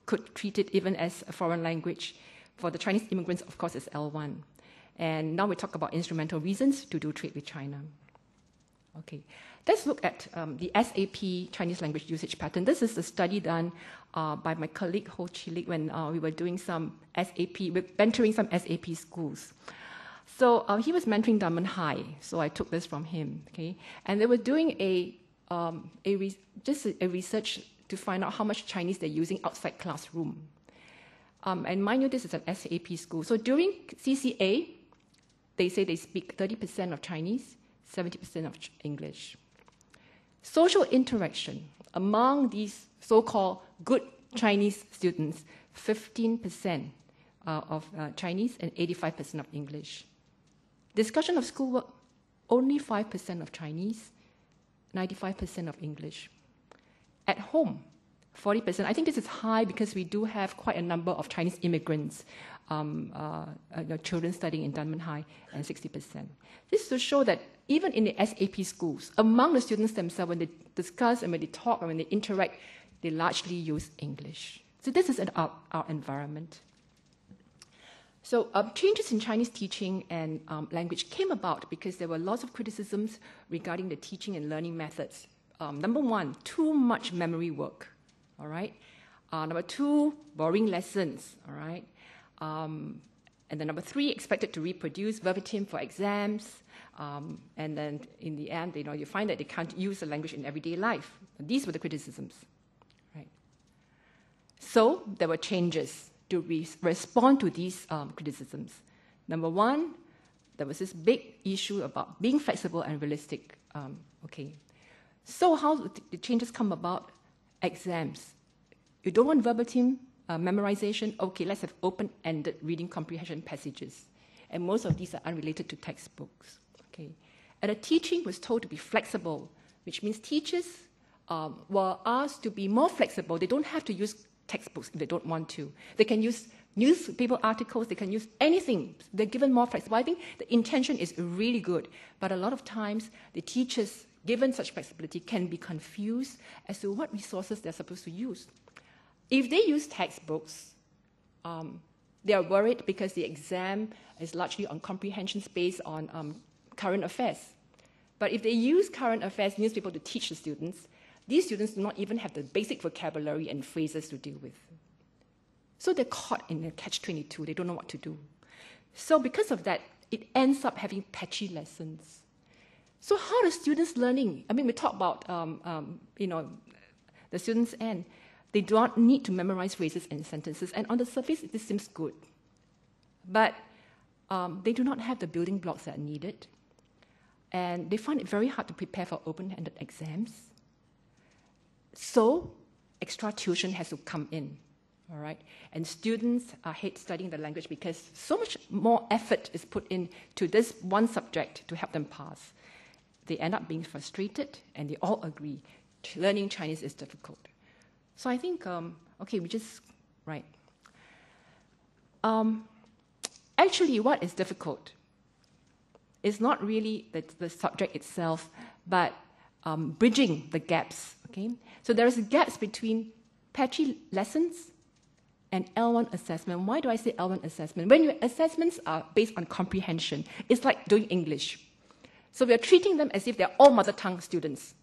could treat it even as a foreign language. For the Chinese immigrants, of course, it's L1. And now we talk about instrumental reasons to do trade with China. Okay, let's look at the SAP Chinese language usage pattern. This is a study done by my colleague Ho Chi Lik when we were doing some SAP, we're mentoring some SAP schools. So he was mentoring Diamond High, so I took this from him. Okay, and they were doing just a research to find out how much Chinese they're using outside classroom. And mind you, this is an SAP school. So during CCA, they say they speak 30% of Chinese, 70% of English. Social interaction among these so-called good Chinese students, 15% of Chinese and 85% of English. Discussion of schoolwork, only 5% of Chinese, 95% of English. At home, 40%. I think this is high because we do have quite a number of Chinese immigrants, children studying in Dunman High, and 60%. This is to show that even in the SAP schools, among the students themselves, when they discuss and when they talk and when they interact, they largely use English. So this is our environment. So changes in Chinese teaching and language came about because there were lots of criticisms regarding the teaching and learning methods. Number one, too much memory work, all right? Number two, boring lessons, all right? And then number three, expected to reproduce verbatim for exams. And then in the end, you find that they can't use the language in everyday life. These were the criticisms, right? So there were changes to respond to these criticisms. Number one, there was this big issue about being flexible and realistic. Okay. So how the changes come about? Exams. You don't want verbatim memorization? Okay, let's have open-ended reading comprehension passages. And most of these are unrelated to textbooks. Okay. And the teaching was told to be flexible, which means teachers were asked to be more flexible. They don't have to use textbooks if they don't want to. They can use newspaper articles, they can use anything. They're given more flexibility. I think the intention is really good, but a lot of times the teachers, given such flexibility, can be confused as to what resources they're supposed to use. If they use textbooks, they are worried because the exam is largely on comprehensions based on current affairs. But if they use current affairs newspaper to teach the students, these students do not even have the basic vocabulary and phrases to deal with. So they're caught in a catch-22. They don't know what to do. So because of that, it ends up having patchy lessons. So how are the students learning? I mean, we talk about, the students' end. They do not need to memorize phrases and sentences. And on the surface, this seems good. But they do not have the building blocks that are needed. And they find it very hard to prepare for open-ended exams. So extra tuition has to come in, all right? And students hate studying the language because so much more effort is put into this one subject to help them pass. They end up being frustrated, and they all agree learning Chinese is difficult. So I think, right. Actually, what is difficult is not really the subject itself, but bridging the gaps, okay? So there's gaps between patchy lessons and L1 assessment. Why do I say L1 assessment? When your assessments are based on comprehension, it's like doing English. So we are treating them as if they're all mother tongue students.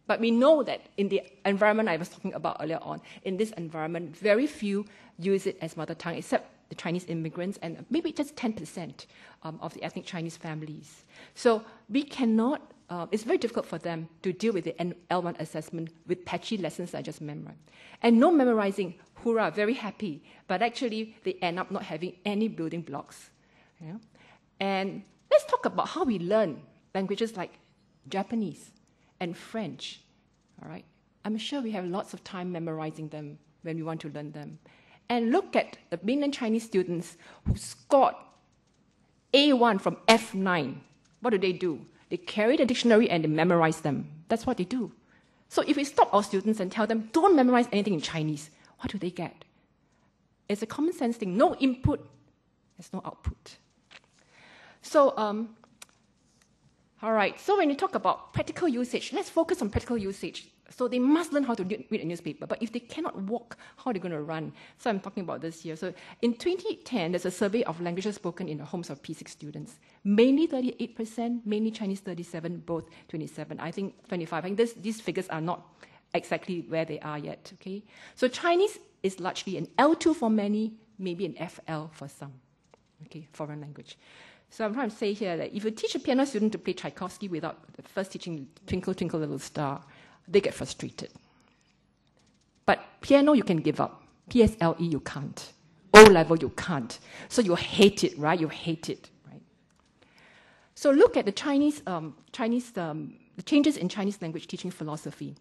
But we know that in the environment I was talking about earlier on, in this environment, very few use it as mother tongue, except the Chinese immigrants, and maybe just 10% of the ethnic Chinese families. So we cannot, it's very difficult for them to deal with the L1 assessment with patchy lessons I just memorized. And no memorizing, hurrah, very happy, but actually they end up not having any building blocks. Yeah? And let's talk about how we learn languages like Japanese and French, all right? I'm sure we have lots of time memorizing them when we want to learn them. And look at the mainland Chinese students who scored A1 from F9. What do? They carry the dictionary and they memorize them. That's what they do. So if we stop our students and tell them, don't memorize anything in Chinese, what do they get? It's a common sense thing. No input, there's no output. So, all right, so when you talk about practical usage, let's focus on practical usage. So they must learn how to read a newspaper, but if they cannot walk, how are they going to run? So I'm talking about this here. So in 2010, there's a survey of languages spoken in the homes of P6 students. Mainly 38%, mainly Chinese 37%, both 27%, I think 25%. I think these figures are not exactly where they are yet, okay? So Chinese is largely an L2 for many, maybe an FL for some, okay, foreign language. So I'm trying to say here that if you teach a piano student to play Tchaikovsky without first teaching Twinkle, Twinkle, Little Star, they get frustrated. But piano, you can give up. PSLE, you can't. O-level, you can't. So you hate it, right? You hate it, right? So look at the the changes in Chinese language teaching philosophy.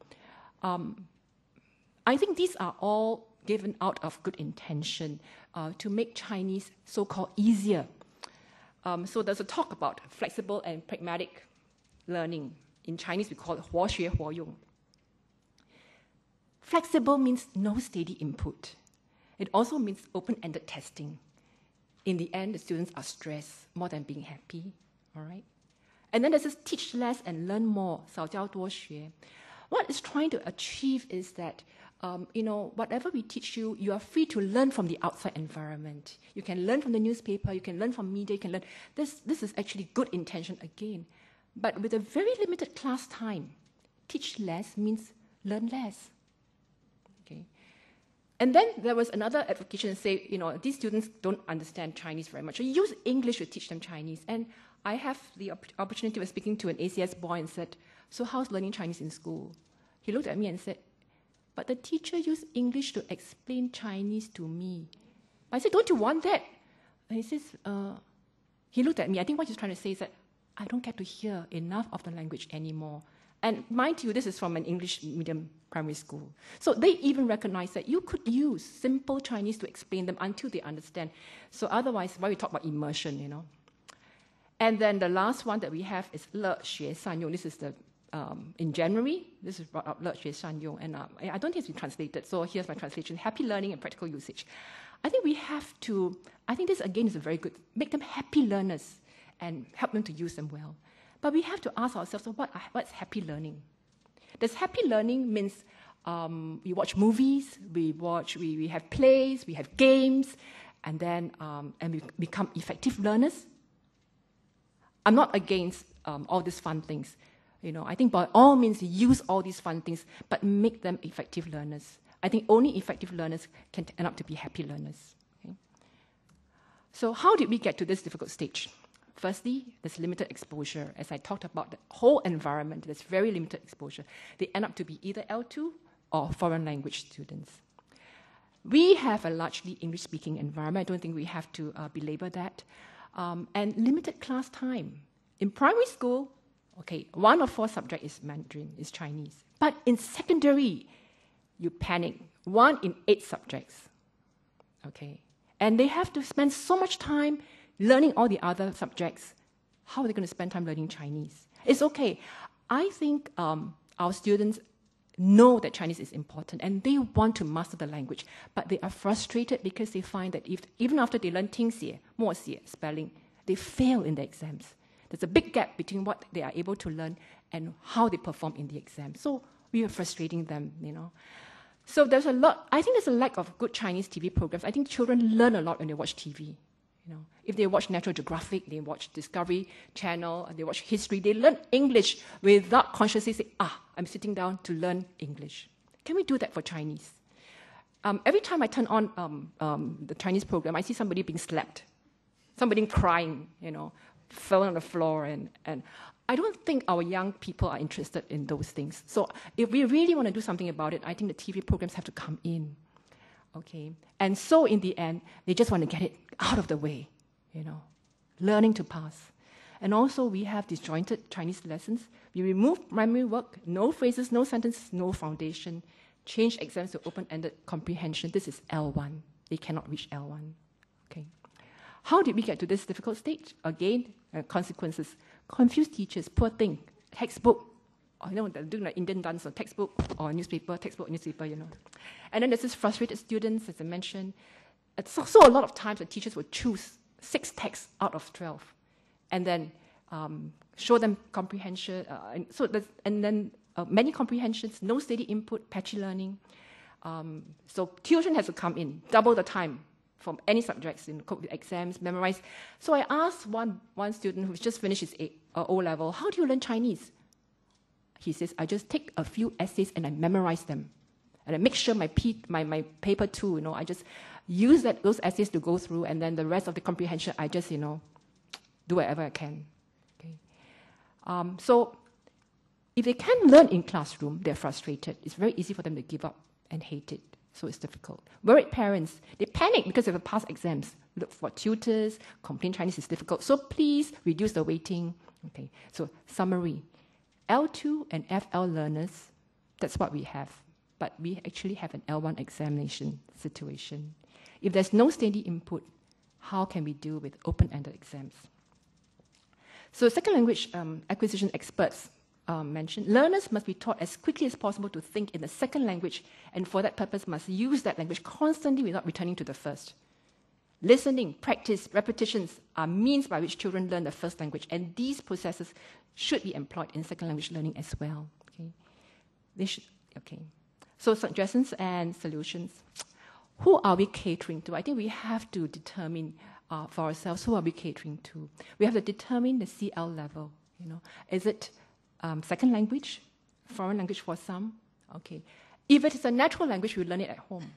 I think these are all given out of good intention to make Chinese so-called easier. So there's a talk about flexible and pragmatic learning. In Chinese, we call it 活学活用. Flexible means no steady input. It also means open-ended testing. In the end, the students are stressed more than being happy, all right? And then there's this teach less and learn more, 少教多学. What it's trying to achieve is that, whatever we teach you, you are free to learn from the outside environment. You can learn from the newspaper, you can learn from media, you can learn. This is actually good intention again. But with a very limited class time, teach less means learn less. Okay. And then there was another advocation to say, these students don't understand Chinese very much. So use English to teach them Chinese. And I have the opportunity of speaking to an ACS boy and said, so how's learning Chinese in school? He looked at me and said, but the teacher used English to explain Chinese to me. I said, don't you want that? And he says, he looked at me. I think what he's trying to say is that I don't get to hear enough of the language anymore. And mind you, this is from an English medium primary school. So they even recognize that you could use simple Chinese to explain them until they understand. So otherwise, why we talk about immersion, And then the last one that we have is 乐学善用. This is in January, this is brought up 乐学善用. And I don't think it's been translated, so here's my translation. Happy learning and practical usage. I think we have to, I think this again is a very good, make them happy learners and help them to use them well. But we have to ask ourselves, so what's happy learning? Does happy learning means we watch movies, we have plays, we have games, and then and we become effective learners? I'm not against all these fun things. I think by all means use all these fun things, but make them effective learners. I think only effective learners can end up to be happy learners. Okay? So how did we get to this difficult stage? Firstly, there's limited exposure. As I talked about, the whole environment, there's very limited exposure. They end up to be either L2 or foreign language students. We have a largely English-speaking environment. I don't think we have to belabor that. And limited class time. In primary school, okay, 1 of 4 subjects is Mandarin, is Chinese. But in secondary, you panic. 1 in 8 subjects, okay? And they have to spend so much time learning all the other subjects. How are they going to spend time learning Chinese? It's okay. I think our students know that Chinese is important and they want to master the language, but they are frustrated because they find that even after they learn 听写, 默写, spelling, they fail in the exams. There's a big gap between what they are able to learn and how they perform in the exam. So we are frustrating them, So there's a lot, I think there's a lack of good Chinese TV programs. I think children learn a lot when they watch TV. If they watch Natural Geographic, they watch Discovery Channel, they watch history, they learn English without consciously saying, I'm sitting down to learn English. Can we do that for Chinese? Every time I turn on the Chinese program, I see somebody being slapped, somebody crying, fell on the floor. And I don't think our young people are interested in those things. So if we really want to do something about it, I think the TV programs have to come in. Okay. And so in the end, they just want to get it out of the way, learning to pass. And also we have disjointed Chinese lessons. We remove primary work, no phrases, no sentences, no foundation. Change exams to open-ended comprehension. This is L1. They cannot reach L1. Okay. How did we get to this difficult stage? Again, consequences. Confused teachers, poor thing. Textbook, they're doing the Indian dance on textbook or newspaper, textbook, newspaper, And then there's this frustrated students, as I mentioned. So a lot of times the teachers would choose 6 texts out of 12 and then show them comprehension. Many comprehensions, no steady input, patchy learning. So tuition has to come in, double the time from any subjects, cope with exams, memorize. So I asked one student who's just finished his O-level, how do you learn Chinese? He says, I just take a few essays and I memorize them. And I make sure my paper too, I just use those essays to go through, and then the rest of the comprehension, I just, do whatever I can. Okay. So if they can't learn in classroom, they're frustrated. It's very easy for them to give up and hate it. So it's difficult. Worried parents, they panic because they have to pass exams. Look for tutors, complain Chinese is difficult. So please reduce the waiting. Okay. So summary. L2 and FL learners, that's what we have. But we actually have an L1 examination situation. If there's no steady input, how can we deal with open-ended exams? So second language acquisition experts mentioned, learners must be taught as quickly as possible to think in the second language, and for that purpose must use that language constantly without returning to the first. Listening, practice, repetitions are means by which children learn the first language, and these processes should be employed in second language learning as well. Okay. So suggestions and solutions. Who are we catering to? I think we have to determine for ourselves who are we catering to. We have to determine the CL level. Is it second language, foreign language for some? Okay. If it is a natural language, we learn it at home.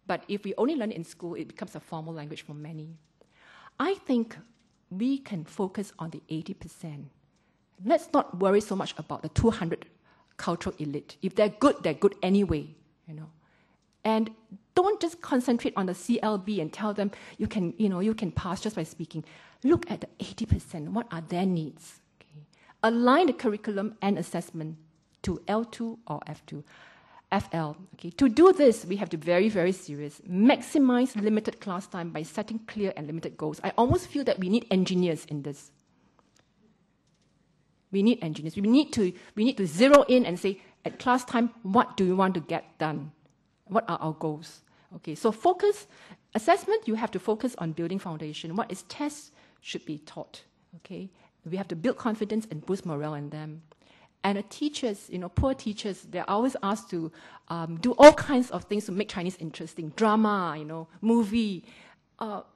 But if we only learn it in school, it becomes a formal language for many. I think we can focus on the 80%. Let's not worry so much about the 200 cultural elite. If they're good anyway, And don't just concentrate on the CLB and tell them you can pass just by speaking. Look at the 80%. What are their needs? Okay. Align the curriculum and assessment to L2 or F2. FL. Okay. To do this, we have to be very, very serious. Maximize limited class time by setting clear and limited goals. I almost feel that we need engineers in this. We need engineers. We need to zero in and say, at class time, what do you want to get done? What are our goals? Okay, so focus, assessment, you have to focus on building foundation. What is tests should be taught. Okay, we have to build confidence and boost morale in them. And the teachers, poor teachers, they're always asked to do all kinds of things to make Chinese interesting. Drama, movie.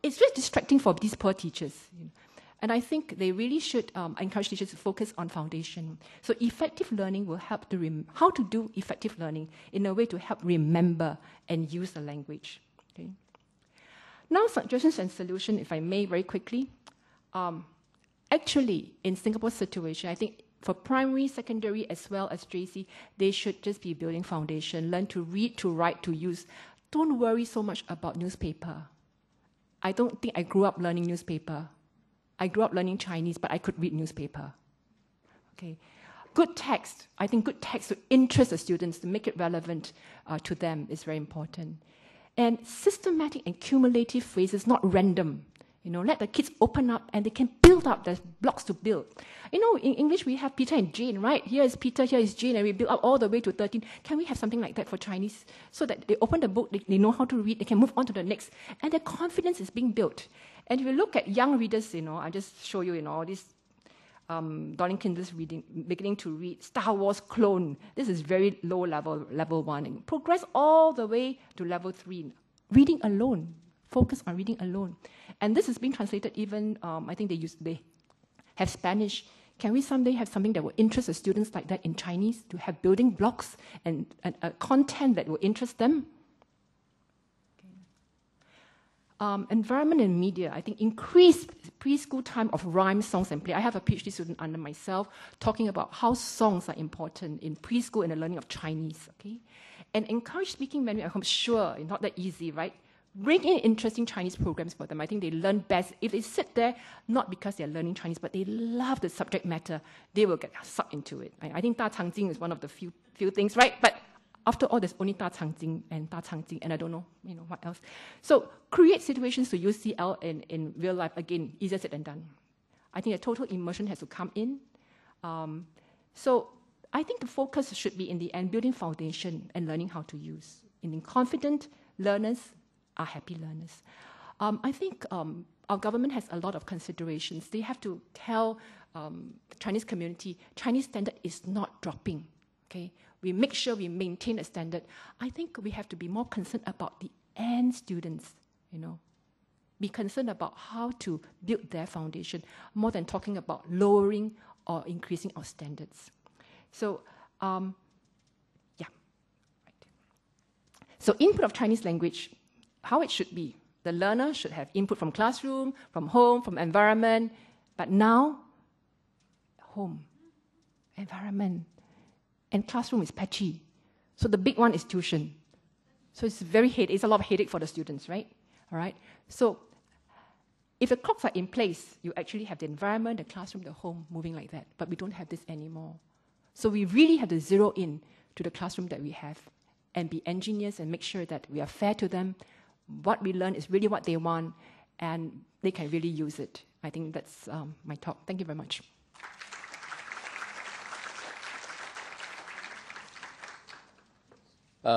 It's just distracting for these poor teachers. And I think they really should encourage teachers to focus on foundation. So effective learning will help to how to do effective learning in a way to help remember and use the language. Okay. Now, suggestions and solutions, if I may, very quickly. Actually, in Singapore's situation, I think for primary, secondary, as well as JC, they should just be building foundation, learn to read, to write, to use. Don't worry so much about newspaper. I don't think I grew up learning newspaper. I grew up learning Chinese, but I could read newspaper. Okay, good text. I think good text to interest the students, to make it relevant to them is very important. And systematic and cumulative phrases, not random. Let the kids open up and they can build up. There's blocks to build. In English we have Peter and Jane, right? Here is Peter, here is Jane, and we build up all the way to 13. Can we have something like that for Chinese? So that they open the book, they know how to read, they can move on to the next, and their confidence is being built. And if you look at young readers, I just show you, all this Donning Kinder's reading, beginning to read Star Wars Clone. This is very low level 1. And progress all the way to level 3. Reading alone. Focus on reading alone. And this is being translated even, I think they have Spanish Can we someday have something that will interest the students like that in Chinese, to have building blocks and content that will interest them? Environment and media, I think increase preschool time of rhyme, songs, and play. I have a PhD student under myself talking about how songs are important in preschool and the learning of Chinese, okay? And encourage speaking Mandarin at home. Sure, not that easy, right? Bring in interesting Chinese programs for them. I think they learn best if they sit there, not because they're learning Chinese, but they love the subject matter. They will get sucked into it. I think 大长今 is one of the few things, right? But after all, there's only 大长今 and 大长今, and I don't know, what else. So create situations to use CL in real life. Again, easier said than done. I think a total immersion has to come in. So I think the focus should be in the end, building foundation and learning how to use. And confident learners are happy learners. I think our government has a lot of considerations. They have to tell the Chinese community, Chinese standard is not dropping, okay? We make sure we maintain a standard. I think we have to be more concerned about the end students, Be concerned about how to build their foundation, more than talking about lowering or increasing our standards. So, right. So input of Chinese language, how it should be. The learner should have input from classroom, from home, from environment. But now, home, environment, and classroom is patchy. So the big one is tuition. So it's it's a lot of headache for the students, right? All right. So if the clocks are in place, you actually have the environment, the classroom, the home moving like that. But we don't have this anymore. So we really have to zero in to the classroom that we have and be engineers and make sure that we are fair to them. What we learn is really what they want, and they can really use it. I think that's my talk. Thank you very much.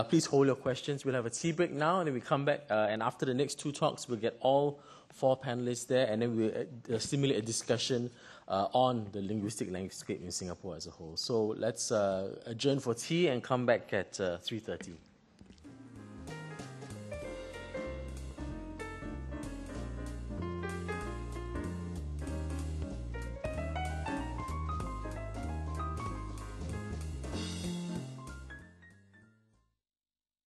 Please hold your questions. We'll have a tea break now, and then we come back. And after the next two talks, we'll get all 4 panelists there, and then we'll stimulate a discussion on the linguistic landscape in Singapore as a whole. So let's adjourn for tea and come back at 3:30.